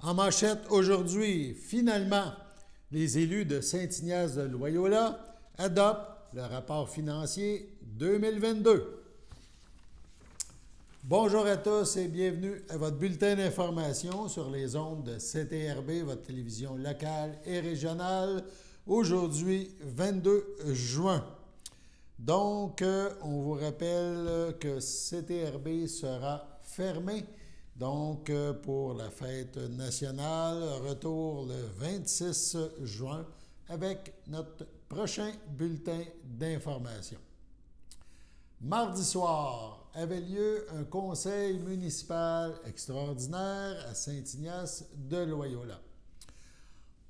En manchette aujourd'hui, finalement, les élus de Saint-Ignace-de-Loyola adoptent le rapport financier 2022. Bonjour à tous et bienvenue à votre bulletin d'information sur les ondes de CTRB, votre télévision locale et régionale, aujourd'hui 22 juin. Donc, on vous rappelle que CTRB sera fermé. Donc, pour la fête nationale, retour le 26 juin avec notre prochain bulletin d'information. Mardi soir avait lieu un conseil municipal extraordinaire à Saint-Ignace-de-Loyola.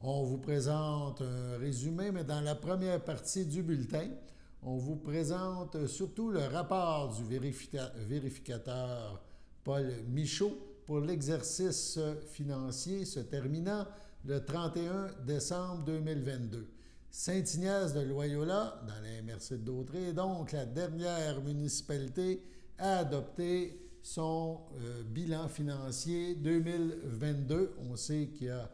On vous présente un résumé, mais dans la première partie du bulletin, on vous présente surtout le rapport du vérificateur Paul Michaud pour l'exercice financier se terminant le 31 décembre 2022. Saint-Ignace-de-Loyola, dans la MRC de Dautrey, est donc la dernière municipalité à adopter son bilan financier 2022. On sait qu'il y a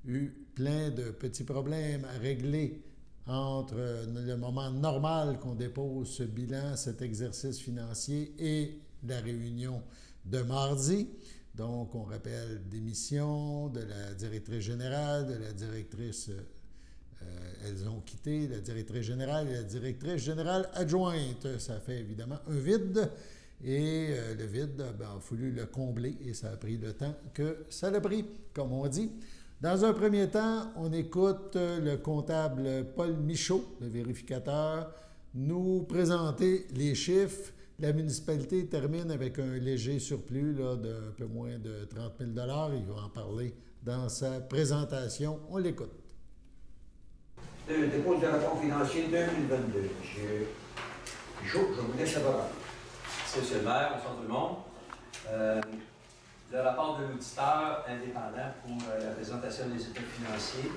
eu plein de petits problèmes à régler entre le moment normal qu'on dépose ce bilan, cet exercice financier et la réunion de mardi. Donc, on rappelle démission de la directrice générale, de la directrice, elles ont quitté, la directrice générale et la directrice générale adjointe. Ça fait évidemment un vide et le vide, il a fallu le combler et ça a pris le temps que ça l'a pris, comme on dit. Dans un premier temps, on écoute le comptable Paul Michaud, le vérificateur, nous présenter les chiffres. La municipalité termine avec un léger surplus d'un peu moins de 30 000 $. Il va en parler dans sa présentation. On l'écoute. Le dépôt du rapport financier 2022. Je vous laisse la parole. Merci, M. le maire. Bonsoir tout le monde. Le rapport de l'auditeur indépendant pour la présentation des états financiers.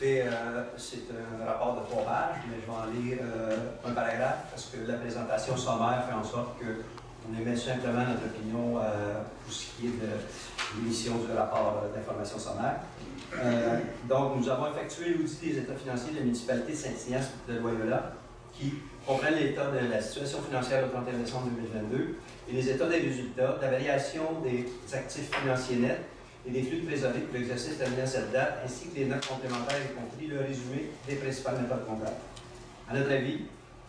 Écoutez, c'est un rapport de 3 pages, mais je vais en lire un paragraphe parce que la présentation sommaire fait en sorte qu'on émet simplement notre opinion pour ce qui est de l'émission du rapport d'information sommaire. Donc, nous avons effectué l'audit des états financiers de la municipalité de Saint-Ignace-de-Loyola qui comprennent l'état de la situation financière au 31 décembre 2022 et les états des résultats, de la variation des actifs financiers nets et des flux de trésorerie pour l'exercice terminé à cette date, ainsi que les notes complémentaires, y compris le résumé des principales méthodes comptables. À notre avis,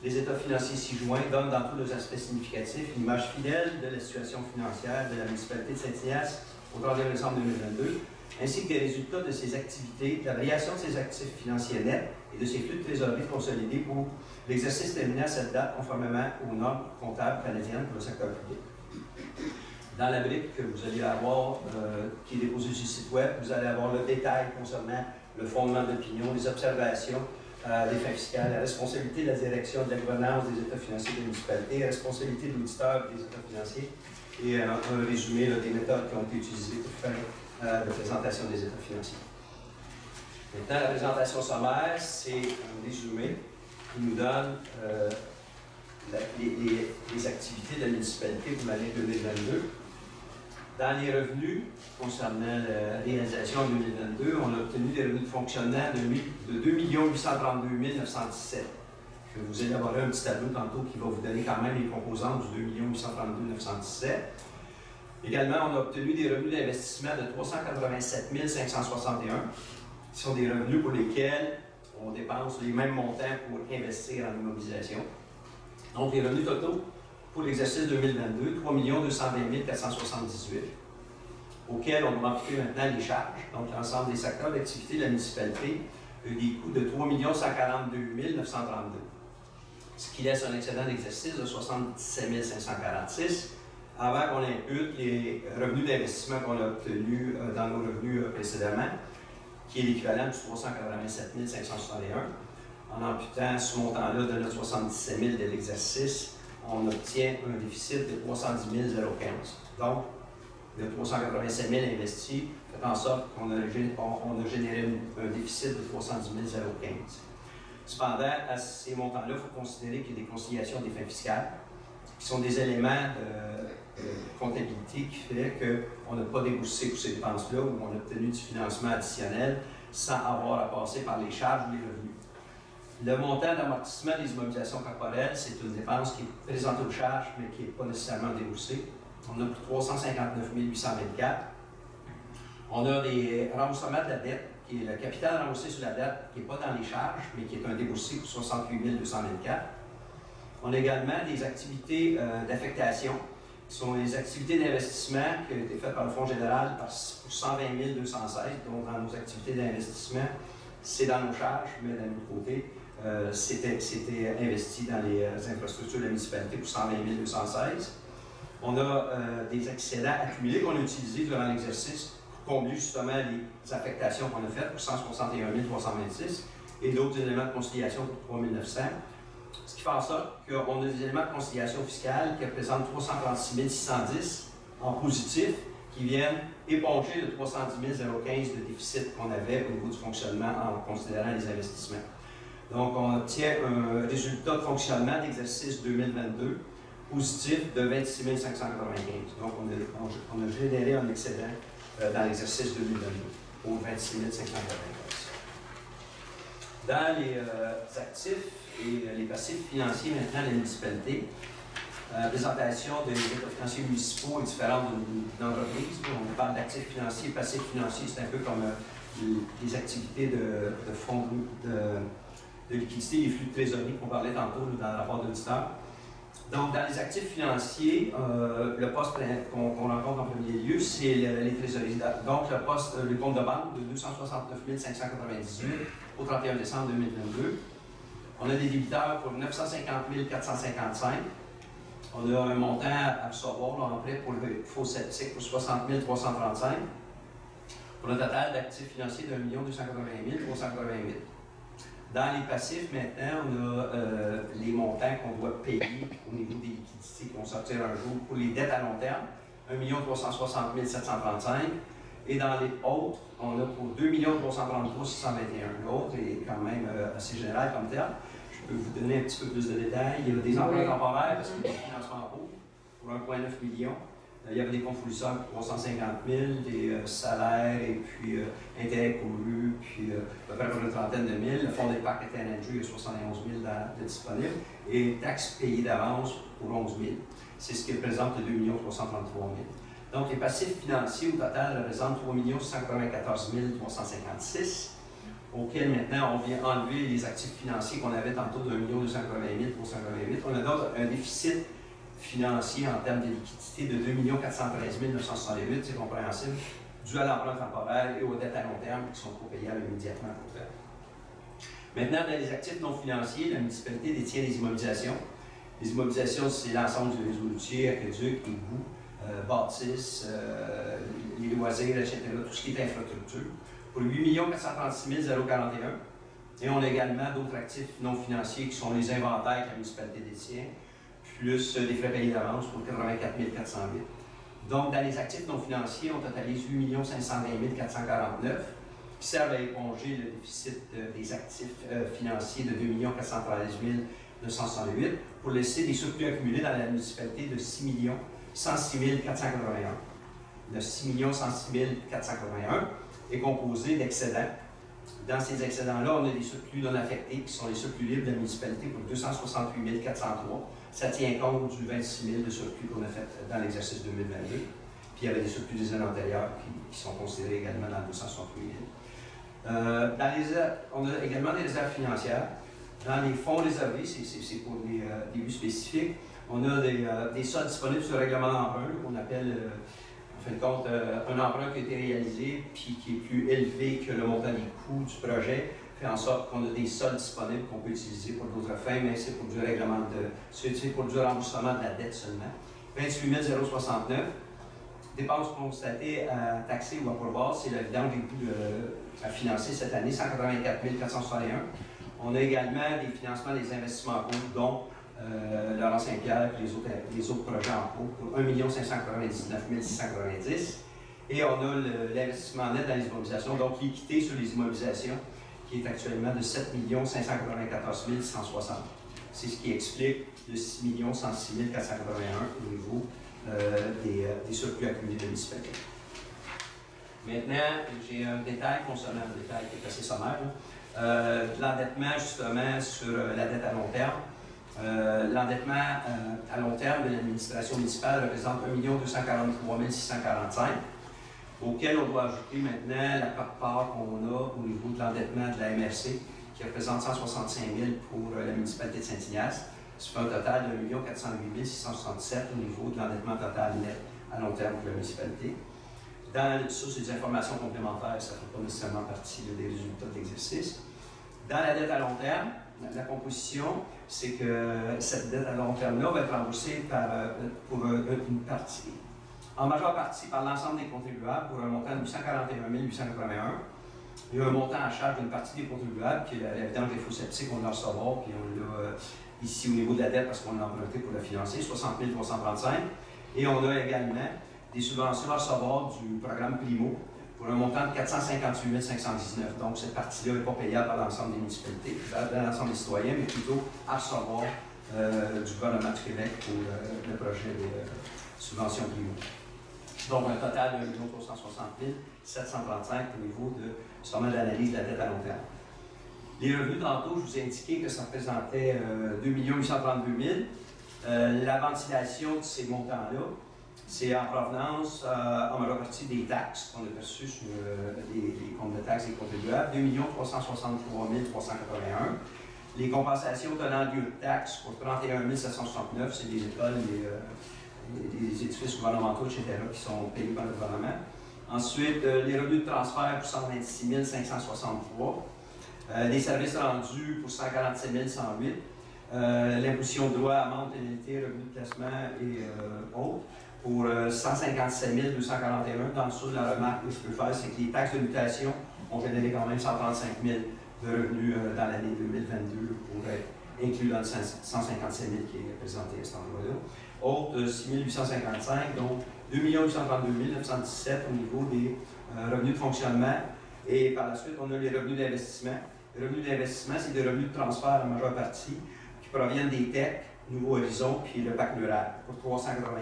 les états financiers ci-joints donnent dans tous leurs aspects significatifs une image fidèle de la situation financière de la municipalité de Saint-Ignace au 31 décembre 2022, ainsi que des résultats de ses activités, de la variation de ses actifs financiers nets et de ses flux de trésorerie consolidés pour l'exercice terminé à cette date, conformément aux normes comptables canadiennes pour le secteur public. Dans la brique que vous allez avoir, qui est déposée sur le site web, vous allez avoir le détail concernant le fondement d'opinion, les observations, les fins fiscales, la responsabilité de la direction de la gouvernance des états financiers de la municipalité, la responsabilité de l'auditeur des états financiers et un résumé des méthodes qui ont été utilisées pour faire la présentation des états financiers. Maintenant, la présentation sommaire, c'est un résumé qui nous donne les activités de la municipalité pour l'année 2022. Dans les revenus concernant la réalisation en 2022, on a obtenu des revenus de fonctionnement de 2 832 917. Je vais vous élaborer un petit tableau tantôt qui va vous donner quand même les composantes du 2 832 917. Également, on a obtenu des revenus d'investissement de 387 561, qui sont des revenus pour lesquels on dépense les mêmes montants pour investir en immobilisation. Donc, les revenus totaux pour l'exercice 2022, 3 220 478, auxquels on va imputer maintenant les charges. Donc, l'ensemble des secteurs d'activité de la municipalité a eu des coûts de 3 142 932, ce qui laisse un excédent d'exercice de 77 546, avant qu'on impute les revenus d'investissement qu'on a obtenus dans nos revenus précédemment, qui est l'équivalent du 387 561. En amputant ce montant-là de notre 77 000 de l'exercice, on obtient un déficit de 310 015. Donc, le 387 000 investis fait en sorte qu'on a généré un déficit de 310 015. Cependant, à ces montants-là, il faut considérer qu'il y a des conciliations des fins fiscales qui sont des éléments de comptabilité qui fait qu'on n'a pas déboursé pour ces dépenses-là ou on a obtenu du financement additionnel sans avoir à passer par les charges ou les revenus. Le montant d'amortissement des immobilisations corporelles, c'est une dépense qui est présentée aux charges, mais qui n'est pas nécessairement déboursée. On a pour 359 824. On a des remboursements de la dette, qui est le capital remboursé sur la dette, qui n'est pas dans les charges, mais qui est un déboursé pour 68 224. On a également des activités d'affectation, qui sont les activités d'investissement qui ont été faites par le Fonds général pour 120 216. Donc, dans nos activités d'investissement, c'est dans nos charges, mais d'un autre côté, c'était investi dans les infrastructures de la municipalité pour 120 216. On a des excédents accumulés qu'on a utilisés durant l'exercice pour combler justement les affectations qu'on a faites pour 161 326 et d'autres éléments de conciliation pour 3 900. Ce qui fait en sorte qu'on a des éléments de conciliation fiscale qui représentent 336 610 en positif qui viennent éponger le 310 015 de déficit qu'on avait au niveau du fonctionnement en considérant les investissements. Donc, on obtient un résultat de fonctionnement d'exercice 2022 positif de 26 595. Donc, on a généré un excédent dans l'exercice 2022 pour 26 595. Dans les actifs et les passifs financiers maintenant de la municipalité, présentation des états financiers municipaux et différentes d'entreprises. On parle d'actifs financiers, passifs financiers, c'est un peu comme les activités de fonds de liquidité, les flux de trésorerie qu'on parlait tantôt dans le rapport d'auditeur. Donc, dans les actifs financiers, le poste qu'on rencontre en premier lieu, c'est les trésoreries. Donc, le compte de banque de 269 598 au 31 décembre 2022. On a des débiteurs pour 950 455. On a un montant à recevoir en prêt pour le faux sceptique pour 60 335. Pour un total d'actifs financiers de 1 280 388. Dans les passifs, maintenant, on a les montants qu'on doit payer au niveau des liquidités qui vont sortir un jour pour les dettes à long terme, 1 360 735. Et dans les autres, on a pour 2 333 621. L'autre est quand même assez général comme tel. Je peux vous donner un petit peu plus de détails. Il y a des emprunts temporaires parce qu'il y a des financements en cours pour 1,9 million. Il y avait des comptes fournisseurs pour 350 000, des salaires et puis intérêts courus, puis à peu près une trentaine de mille. Le fonds d'épargne était un il y a 71 000 de disponibles. Et taxes payées d'avance pour 11 000. C'est ce qui représente le 2 333 000. Donc les passifs financiers au total représentent 3 694 356. Auquel maintenant on vient enlever les actifs financiers qu'on avait tantôt de 1 280 388. On a donc un déficit financier en termes de liquidité de 2 413 968, c'est compréhensible, dû à l'emprunt temporaire et aux dettes à long terme qui sont co-payables immédiatement à court terme. Maintenant, dans les actifs non financiers, la municipalité détient des immobilisations. Les immobilisations, c'est l'ensemble du réseau routier, aqueduc, égouts, bâtisses, les loisirs, etc., tout ce qui est infrastructure, pour 8 436 041. Et on a également d'autres actifs non financiers qui sont les inventaires que la municipalité détient, plus des frais payés d'avance pour 84 408. Donc, dans les actifs non financiers, on totalise 8 520 449 qui servent à éponger le déficit des actifs financiers de 2 413 968 pour laisser des surplus accumulés dans la municipalité de 6 106 481. Le 6 106 481 est composé d'excédents. Dans ces excédents-là, on a des surplus non affectés qui sont les surplus libres de la municipalité pour 268 403. Ça tient compte du 26 000 de surplus qu'on a fait dans l'exercice 2022. Puis il y avait des surplus des années antérieures qui sont considérés également dans le 268 000. On a également des réserves financières. Dans les fonds réservés, c'est pour des buts spécifiques, on a des soldes disponibles sur le règlement d'emprunt, qu'on appelle, en fin de compte, un emprunt qui a été réalisé puis qui est plus élevé que le montant des coûts du projet, fait en sorte qu'on a des soldes disponibles qu'on peut utiliser pour d'autres fins, mais c'est pour du règlement c'est pour du remboursement de la dette seulement. 28 069. Dépenses constatées à taxer ou à pourvoir, c'est la vidange des coûts à financer cette année, 184 461. On a également des financements des investissements en cours, dont Laurent Saint-Pierre et les autres projets en cours pour 1 599 690. Et on a l'investissement net dans les immobilisations, donc l'équité sur les immobilisations, qui est actuellement de 7 594 160. C'est ce qui explique le 6 106 481 au niveau des surplus accumulés de municipalité. Maintenant, j'ai un détail concernant un détail qui est assez sommaire, de l'endettement justement sur la dette à long terme. L'endettement à long terme de l'administration municipale représente 1 243 645, auquel on doit ajouter maintenant la part qu'on a au niveau de l'endettement de la MRC, qui représente 165 000 pour la municipalité de Saint-Ignace. Ça fait un total de 1 408 667 au niveau de l'endettement total net à long terme pour la municipalité. Ça, c'est des informations complémentaires, ça ne fait pas nécessairement partie des résultats de l'exercice. Dans la dette à long terme, la composition, c'est que cette dette à long terme-là va être remboursée pour une partie, en majeure partie par l'ensemble des contribuables pour un montant de 841 881. Il y a un montant à charge d'une partie des contribuables qui est la vidange des faux septiques, on l'a recevoir, puis on l'a ici au niveau de la dette parce qu'on l'a emprunté pour la financer, 60 335. Et on a également des subventions à recevoir du programme Primo pour un montant de 458 519. Donc, cette partie-là n'est pas payable par l'ensemble des municipalités, par l'ensemble des citoyens, mais plutôt à recevoir du gouvernement du Québec pour le projet de subvention Primo. Donc, un total de 1 360 735 au niveau de l'analyse de la dette à long terme. Les revenus, tantôt, je vous ai indiqué que ça représentait 2 832 000. La ventilation de ces montants-là, c'est en provenance, en majeure partie, des taxes qu'on a perçues sur les comptes de taxes des contribuables, 2 363 381. Les compensations tenant lieu de taxes pour 31 769, c'est des écoles, des édifices gouvernementaux, etc., qui sont payés par le gouvernement. Ensuite, les revenus de transfert pour 126 563. Les services rendus pour 147 108. L'imposition de droit, amende, pénalité, revenus de placement et autres pour 157 241. Dans le dessous de la remarque que je peux faire, c'est que les taxes de mutation ont généré quand même 135 000 de revenus dans l'année 2022 pour être inclus dans le 157 000 qui est présenté à cet endroit-là. Autres, 6 855, donc 2 832 917 au niveau des revenus de fonctionnement. Et par la suite, on a les revenus d'investissement. Les revenus d'investissement, c'est des revenus de transfert en majeure partie qui proviennent des TEC, Nouveau Horizon, puis le baccalauréat pour 380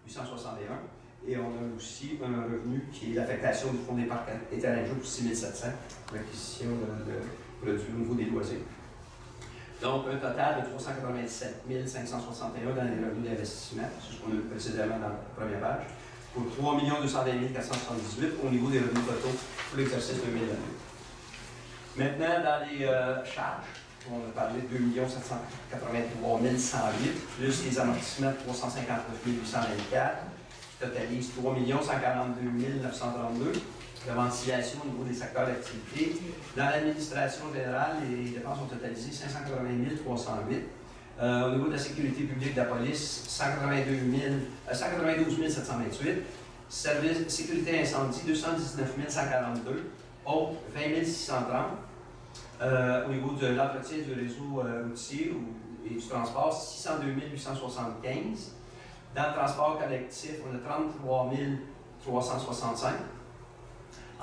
861. Et on a aussi un revenu qui est l'affectation du fonds des parcs et terrains de jeu pour 6 700 pour l'acquisition de produits au niveau des loisirs. Donc, un total de 397 561 dans les revenus d'investissement, c'est ce qu'on a vu précédemment dans la première page, pour 3 220 478 au niveau des revenus totaux pour l'exercice 2022. Maintenant, dans les charges, on a parlé de 2 783 108, plus les amortissements de 359 824, qui totalisent 3 142 932. La ventilation au niveau des secteurs d'activité. Dans l'administration générale, les dépenses ont totalisé 580 308. Au niveau de la sécurité publique de la police, 192 728. Service sécurité incendie, 219 142. Autres, 20 630. Au niveau de l'entretien du réseau routier et du transport, 602 875. Dans le transport collectif, on a 33 365.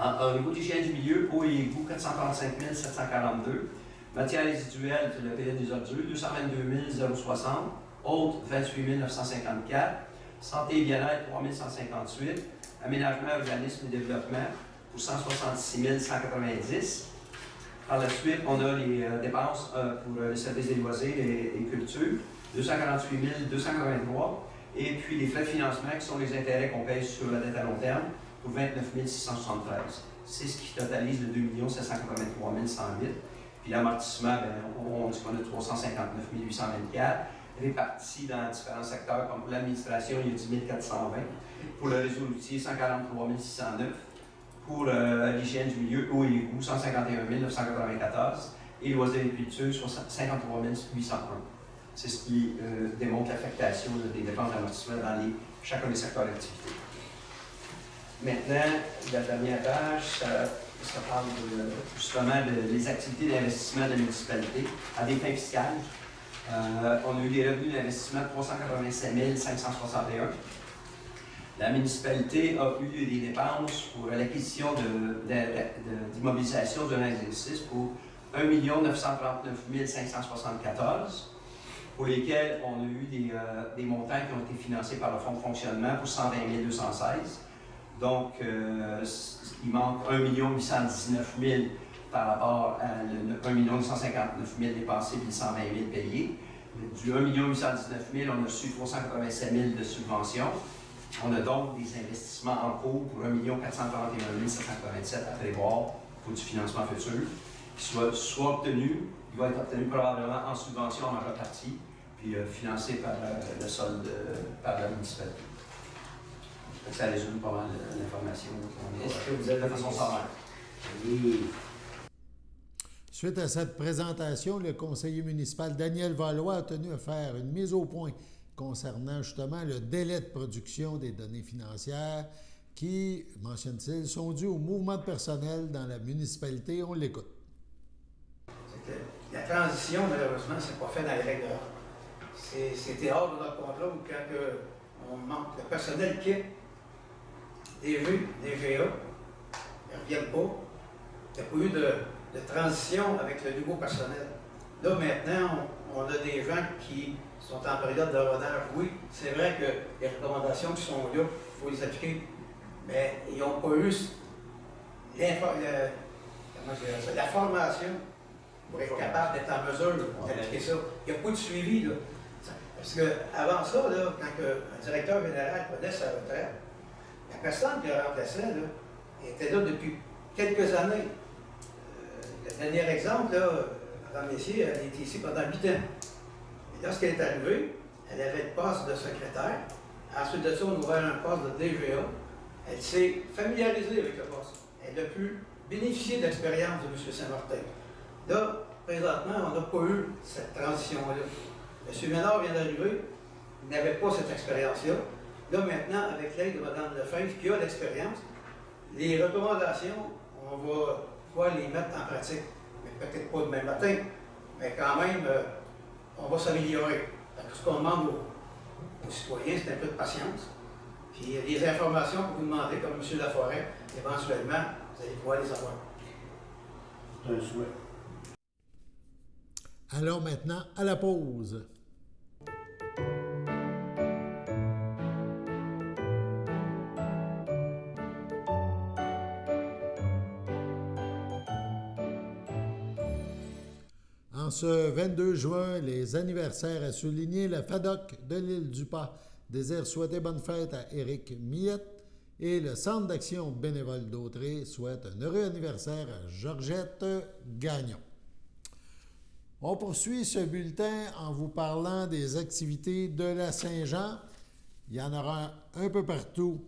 Au niveau d'hygiène du milieu, eau et égout, 435 742. Matières résiduelles, c'est le payé des ordures, 222 060. Autres, 28 954. Santé et bien-être, 3 158. Aménagement, urbanisme et développement, pour 166 190. Par la suite, on a les dépenses pour les services des loisirs et culture, 248 283. Et puis les frais de financement, qui sont les intérêts qu'on paye sur la dette à long terme, pour 29 673. C'est ce qui totalise le 2 783 108. Puis l'amortissement, on dit qu'on a 359 824, répartis dans différents secteurs, comme pour l'administration, il y a 10 420. Pour le réseau routier, 143 609. Pour l'hygiène du milieu, eau et égout, 151 994. Et loisirs et culture, 53 801. C'est ce qui démontre l'affectation des dépenses d'amortissement dans chacun des secteurs d'activité. Maintenant, la dernière page, ça parle justement des activités d'investissement de la municipalité à des fins fiscales. On a eu des revenus d'investissement de 387 561. La municipalité a eu des dépenses pour l'acquisition d'immobilisation d'un exercice pour 1 939 574. pour lesquels on a eu des montants qui ont été financés par le fonds de fonctionnement pour 120 216. Donc, il manque 1 819 000 par rapport à 1 859 000 dépensés et 120 000 payés. Du 1 819 000, on a reçu 387 000 de subventions. On a donc des investissements en cours pour 1 441 787 à prévoir pour du financement futur, qui soit obtenu, il va être obtenu probablement en subvention en majeure partie, puis financé par le solde par la municipalité. Ça résume pas mal l'information qu'on a. Est-ce que vous avez de façon sommaire? Oui. Suite à cette présentation, le conseiller municipal Daniel Valois a tenu à faire une mise au point concernant justement le délai de production des données financières qui, mentionne-t-il, sont dues au mouvement de personnel dans la municipalité. On l'écoute. La transition, malheureusement, c'est pas fait dans les règles de l'art. C'était hors de notre contrôle quand on manque. Le personnel quitte, DG, DGA, ils ne reviennent pas. Il n'y a pas eu de transition avec le nouveau personnel. Là, maintenant, on a des gens qui sont en période de rodage. Oui, c'est vrai que les recommandations qui sont là, il faut les appliquer, mais ils n'ont pas eu la formation pour être capable d'être en mesure d'appliquer ça. Il n'y a pas de suivi, là. Parce qu'avant ça, là, quand un directeur général prenait sa retraite, la personne qui le remplaçait là, était là depuis quelques années. Le dernier exemple, là, Mme Messier, elle était ici pendant 8 ans. Et lorsqu'elle est arrivée, elle avait le poste de secrétaire. Ensuite de ça, on a ouvert un poste de DGA. Elle s'est familiarisée avec le poste. Elle a pu bénéficier de l'expérience de M. Saint-Martin. Là, présentement, on n'a pas eu cette transition-là. M. Ménard vient d'arriver, il n'avait pas cette expérience-là. Là, maintenant, avec l'aide de Mme Lefebvre, qui a l'expérience, les recommandations, on va pouvoir les mettre en pratique. Mais peut-être pas demain matin, mais quand même, on va s'améliorer. Ce qu'on demande aux citoyens, c'est un peu de patience. Puis les informations que vous demandez, comme M. Laforêt, éventuellement, vous allez pouvoir les avoir. C'est un souhait. Alors maintenant, à la pause. En ce 22 juin, les anniversaires à souligner, la FADOC de l'île du Pas désire souhaiter bonne fête à Éric Millette et le Centre d'action bénévole d'Autrey souhaite un heureux anniversaire à Georgette Gagnon. On poursuit ce bulletin en vous parlant des activités de la Saint-Jean. Il y en aura un peu partout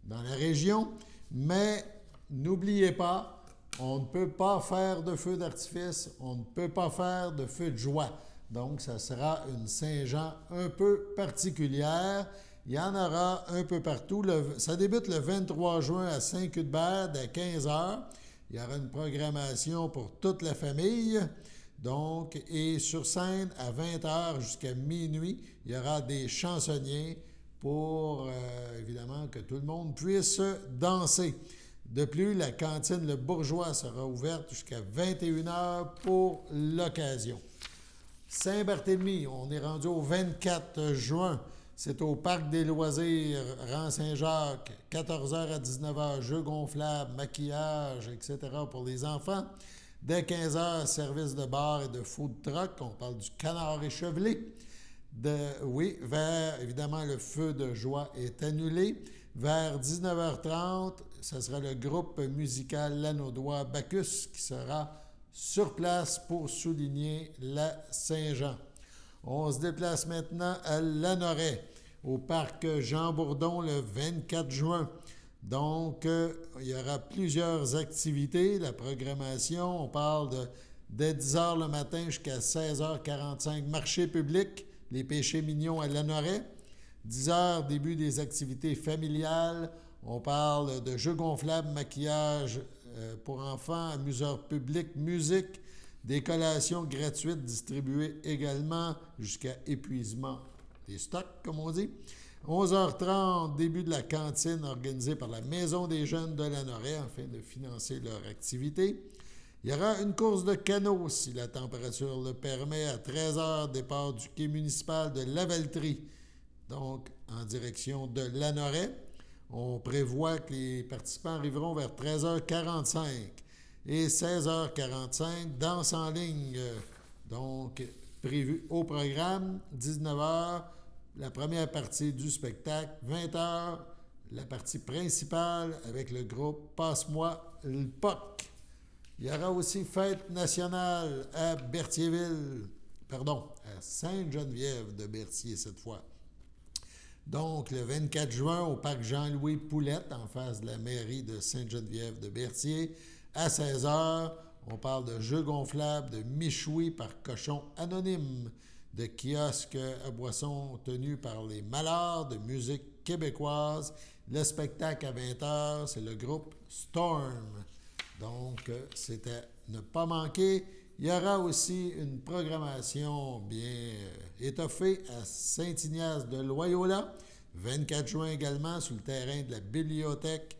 dans la région, mais n'oubliez pas, on ne peut pas faire de feu d'artifice, on ne peut pas faire de feu de joie. Donc, ça sera une Saint-Jean un peu particulière. Il y en aura un peu partout. Ça débute le 23 juin à Saint-Cuthbert à 15h. Il y aura une programmation pour toute la famille. Donc, et sur scène, à 20h jusqu'à minuit, il y aura des chansonniers pour, évidemment, que tout le monde puisse danser. De plus, la cantine Le Bourgeois sera ouverte jusqu'à 21h pour l'occasion. Saint-Barthélemy, on est rendu au 24 juin. C'est au Parc des loisirs, rang Saint-Jacques, 14h à 19h, jeux gonflables, maquillage, etc. pour les enfants. Dès 15h, service de bar et de food truck. On parle du canard échevelé. Vers, évidemment, le feu de joie est annulé. Vers 19h30, ce sera le groupe musical Lanaudois Bacchus qui sera sur place pour souligner la Saint-Jean. On se déplace maintenant à Lanoret, au parc Jean-Bourdon, le 24 juin. Donc, il y aura plusieurs activités. La programmation, on parle dès 10h le matin jusqu'à 16h45, marché public, les péchés mignons à Lanoret. 10h, début des activités familiales. On parle de jeux gonflables, maquillage pour enfants, amuseurs publics, musique, des collations gratuites distribuées également jusqu'à épuisement des stocks, comme on dit. 11h30, début de la cantine organisée par la Maison des jeunes de Lanoret afin de financer leur activité. Il y aura une course de canot, si la température le permet, à 13 h, départ du quai municipal de Lavaltrie, donc en direction de Lanoret. On prévoit que les participants arriveront vers 13h45 et 16h45, danse en ligne, donc prévue au programme, 19h, la première partie du spectacle, 20h, la partie principale avec le groupe Passe-moi le POC. Il y aura aussi fête nationale à Berthierville, pardon, à Sainte-Geneviève de Berthier cette fois. Donc, le 24 juin, au parc Jean-Louis Poulette, en face de la mairie de Sainte-Geneviève de Berthier, à 16h, on parle de jeux gonflables, de michoui par cochon anonyme, de kiosques à boissons tenus par les Mallards, de musique québécoise. Le spectacle à 20h, c'est le groupe Storm. Donc, c'est à ne pas manquer. Il y aura aussi une programmation bien étoffée à Saint-Ignace de Loyola, 24 juin également, sur le terrain de la bibliothèque.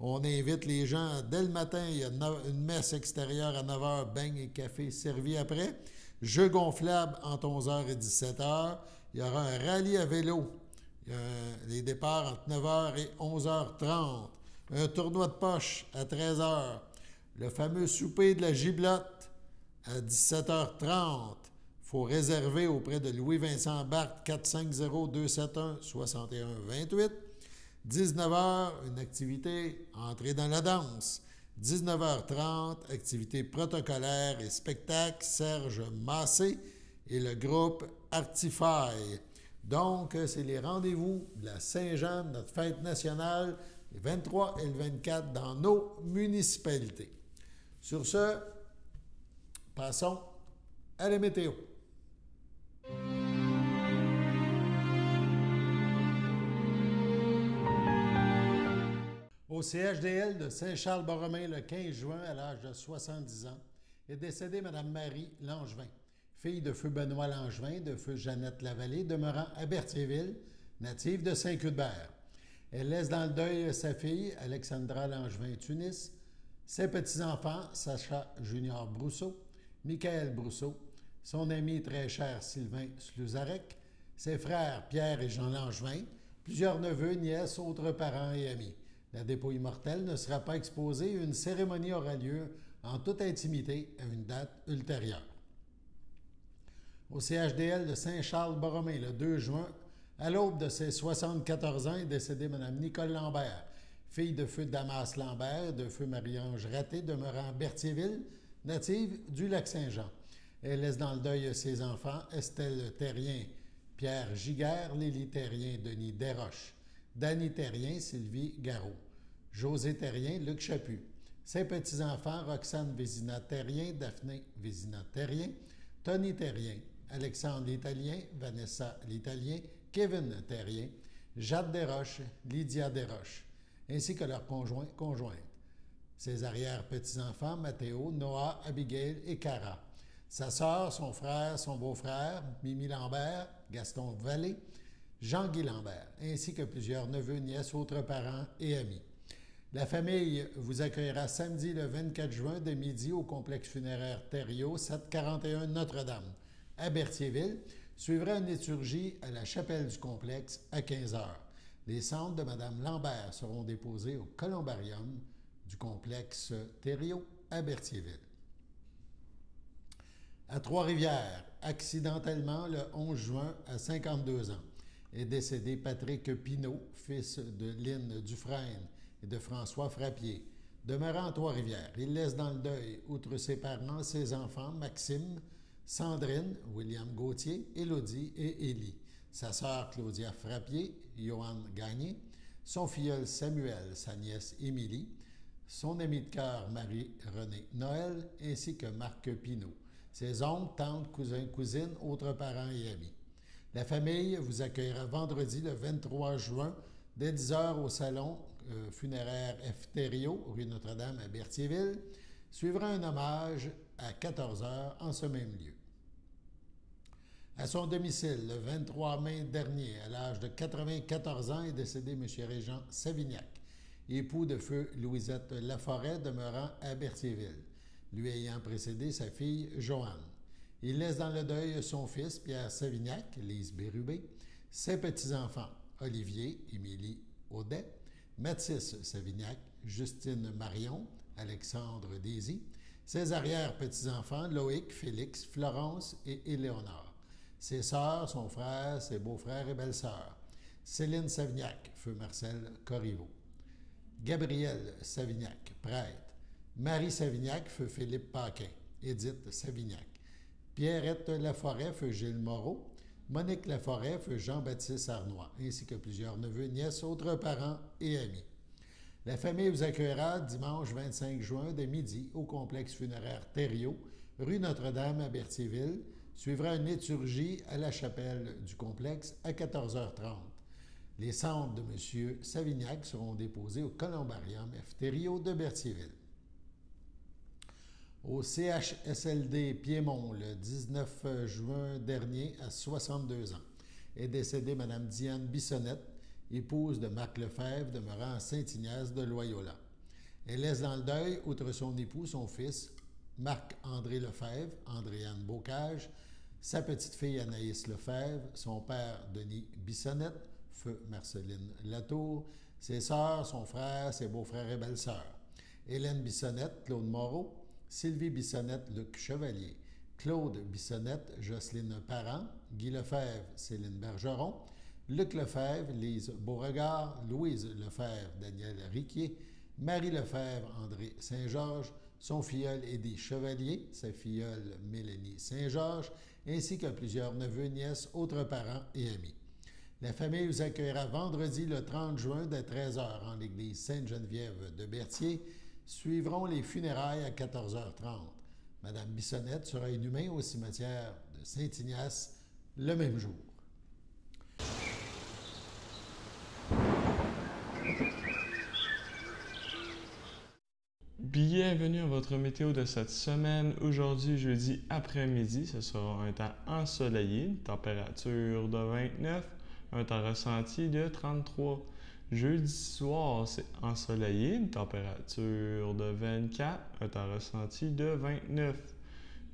On invite les gens dès le matin. Il y a une messe extérieure à 9h, beignes et café servis après. Jeux gonflables entre 11h et 17h. Il y aura un rallye à vélo. Il y a les départs entre 9h et 11h30. Un tournoi de poche à 13h. Le fameux souper de la giblotte à 17h30. Il faut réserver auprès de Louis-Vincent Barthes, 450-271-6128. 19h, une activité entrée dans la danse. 19h30, activité protocolaire et spectacle, Serge Massé et le groupe Artify. Donc, c'est les rendez-vous de la Saint-Jean, notre fête nationale, les 23 et le 24 dans nos municipalités. Sur ce, passons à la météo. Au CHDL de Saint-Charles-Borromée, le 15 juin, à l'âge de 70 ans, est décédée Mme Marie Langevin, fille de feu Benoît Langevin, de feu Jeannette Lavallée, demeurant à Berthierville, native de Saint-Cuthbert. Elle laisse dans le deuil sa fille, Alexandra Langevin-Tunis, ses petits-enfants, Sacha Junior Brousseau, Michael Brousseau, son ami très cher Sylvain Sluzarek, ses frères Pierre et Jean Langevin, plusieurs neveux, nièces, autres parents et amis. La dépouille mortelle ne sera pas exposée et une cérémonie aura lieu en toute intimité à une date ultérieure. Au CHDL de Saint-Charles-Borromée, le 2 juin, à l'aube de ses 74 ans, est décédée Mme Nicole Lambert, fille de feu Damas Lambert et de feu Marie-Ange Raté, demeurant à Berthierville, native du Lac-Saint-Jean. Elle laisse dans le deuil ses enfants, Estelle Terrien, Pierre Giguère, Lily Terrien, Denis Desroches, Danny Terrien, Sylvie Garot, José Terrien, Luc Chaput. Ses petits-enfants, Roxane Vézina-Terrien, Daphné Vézina-Terrien, Tony Terrien, Alexandre l'Italien, Vanessa l'Italien, Kevin Terrien, Jade Desroches, Lydia Desroches, ainsi que leurs conjointes. Ses arrière-petits-enfants, Mathéo, Noah, Abigail et Cara. Sa sœur, son frère, son beau-frère, Mimi Lambert, Gaston Vallée, Jean-Guy Lambert, ainsi que plusieurs neveux, nièces, autres parents et amis. La famille vous accueillera samedi le 24 juin de midi au complexe funéraire Thériault, 741 Notre-Dame, à Berthierville. Suivra une liturgie à la chapelle du complexe à 15h. Les cendres de Mme Lambert seront déposées au columbarium du complexe Thériault à Berthierville. À Trois-Rivières, accidentellement, le 11 juin, à 52 ans, est décédé Patrick Pinault, fils de Lynne Dufresne et de François Frappier, demeurant à Trois-Rivières. Il laisse dans le deuil, outre ses parents, ses enfants, Maxime, Sandrine, William Gauthier, Élodie et Élie, sa sœur Claudia Frappier, Johan Gagné, son filleul Samuel, sa nièce Émilie, son ami de cœur Marie-Renée Noël, ainsi que Marc Pinault, ses oncles, tantes, cousins, cousines, autres parents et amis. La famille vous accueillera vendredi le 23 juin dès 10h au salon funéraire F. Thériault, rue Notre-Dame à Berthierville. Suivra un hommage à 14h en ce même lieu. À son domicile, le 23 mai dernier, à l'âge de 94 ans, est décédé M. Régent Savignac, époux de feu Louisette Laforêt, demeurant à Berthierville. lui ayant précédé sa fille Joanne. Il laisse dans le deuil son fils Pierre Savignac, Lise Bérubé, ses petits-enfants Olivier, Émilie Audet, Mathis Savignac, Justine Marion, Alexandre Désy, ses arrière-petits-enfants Loïc, Félix, Florence et Éléonore, ses sœurs, son frère, ses beaux-frères et belles-sœurs, Céline Savignac, feu Marcel Corriveau, Gabriel Savignac, prêtre, Marie Savignac, feu Philippe Paquin, Édith Savignac, Pierrette Laforêt, feu Gilles Moreau, Monique Laforêt, feu Jean-Baptiste Arnois, ainsi que plusieurs neveux, nièces, autres parents et amis. La famille vous accueillera dimanche 25 juin de midi au complexe funéraire Thériault, rue Notre-Dame à Berthierville. Suivra une liturgie à la chapelle du complexe à 14h30. Les cendres de M. Savignac seront déposées au Columbarium F. Thériault de Berthierville. Au CHSLD Piémont, le 19 juin dernier, à 62 ans, est décédée Mme Diane Bissonnette, épouse de Marc Lefebvre, demeurant à Saint-Ignace de Loyola. Elle laisse dans le deuil, outre son époux, son fils, Marc-André Lefebvre, Andréane Bocage, sa petite-fille Anaïs Lefebvre, son père Denis Bissonnette, feu Marceline Latour, ses sœurs, son frère, ses beaux-frères et belles-sœurs, Hélène Bissonnette, Claude Moreau, Sylvie Bissonnette, Luc Chevalier, Claude Bissonnette, Jocelyne Parent, Guy Lefebvre, Céline Bergeron, Luc Lefebvre, Lise Beauregard, Louise Lefebvre, Daniel Riquier, Marie Lefebvre, André Saint-Georges, son filleul Édith Chevalier, sa filleule Mélanie Saint-Georges, ainsi que plusieurs neveux, nièces, autres parents et amis. La famille vous accueillera vendredi le 30 juin dès 13h en l'église Sainte-Geneviève de Berthier. Suivront les funérailles à 14h30. Madame Bissonnette sera inhumée au cimetière de Saint-Ignace le même jour. Bienvenue à votre météo de cette semaine. Aujourd'hui, jeudi après-midi, ce sera un temps ensoleillé, une température de 29, un temps ressenti de 33. Jeudi soir, c'est ensoleillé, une température de 24, un temps ressenti de 29.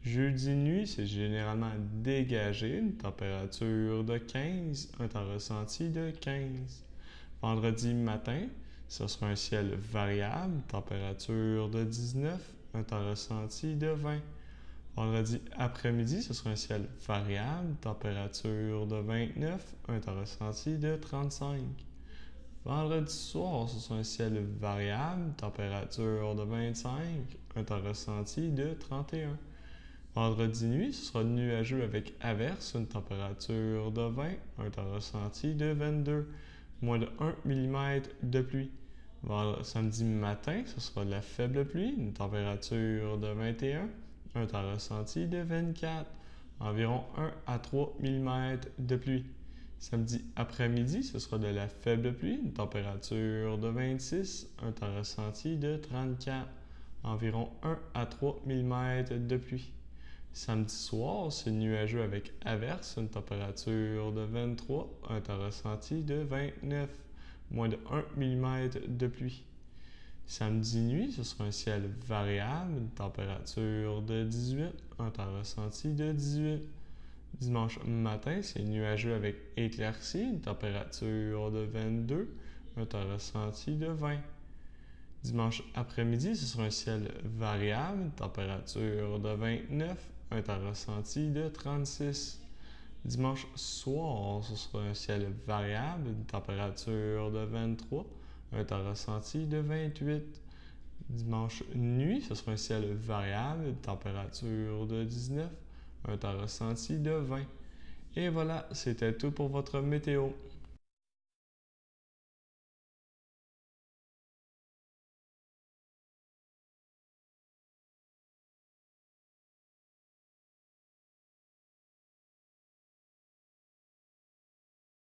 Jeudi nuit, c'est généralement dégagé, une température de 15, un temps ressenti de 15. Vendredi matin, ce sera un ciel variable, température de 19, un temps ressenti de 20. Vendredi après-midi, ce sera un ciel variable, température de 29, un temps ressenti de 35. Vendredi soir, ce sera un ciel variable, température de 25, un temps ressenti de 31. Vendredi nuit, ce sera nuageux avec averse, une température de 20, un temps ressenti de 22, moins de 1 mm de pluie. Samedi matin, ce sera de la faible pluie, une température de 21, un temps ressenti de 24, environ 1 à 3 mm de pluie. Samedi après-midi, ce sera de la faible pluie, une température de 26, un temps ressenti de 34, environ 1 à 3 mm de pluie. Samedi soir, c'est nuageux avec averse, une température de 23, un temps ressenti de 29, moins de 1 mm de pluie. Samedi nuit, ce sera un ciel variable, une température de 18, un temps ressenti de 18. Dimanche matin, c'est nuageux avec éclaircie, une température de 22, un temps ressenti de 20. Dimanche après-midi, ce sera un ciel variable, une température de 29, un temps ressenti de 36. Dimanche soir, ce sera un ciel variable, une température de 23, un temps ressenti de 28. Dimanche nuit, ce sera un ciel variable, une température de 19, un temps ressenti de 20. Et voilà, c'était tout pour votre météo.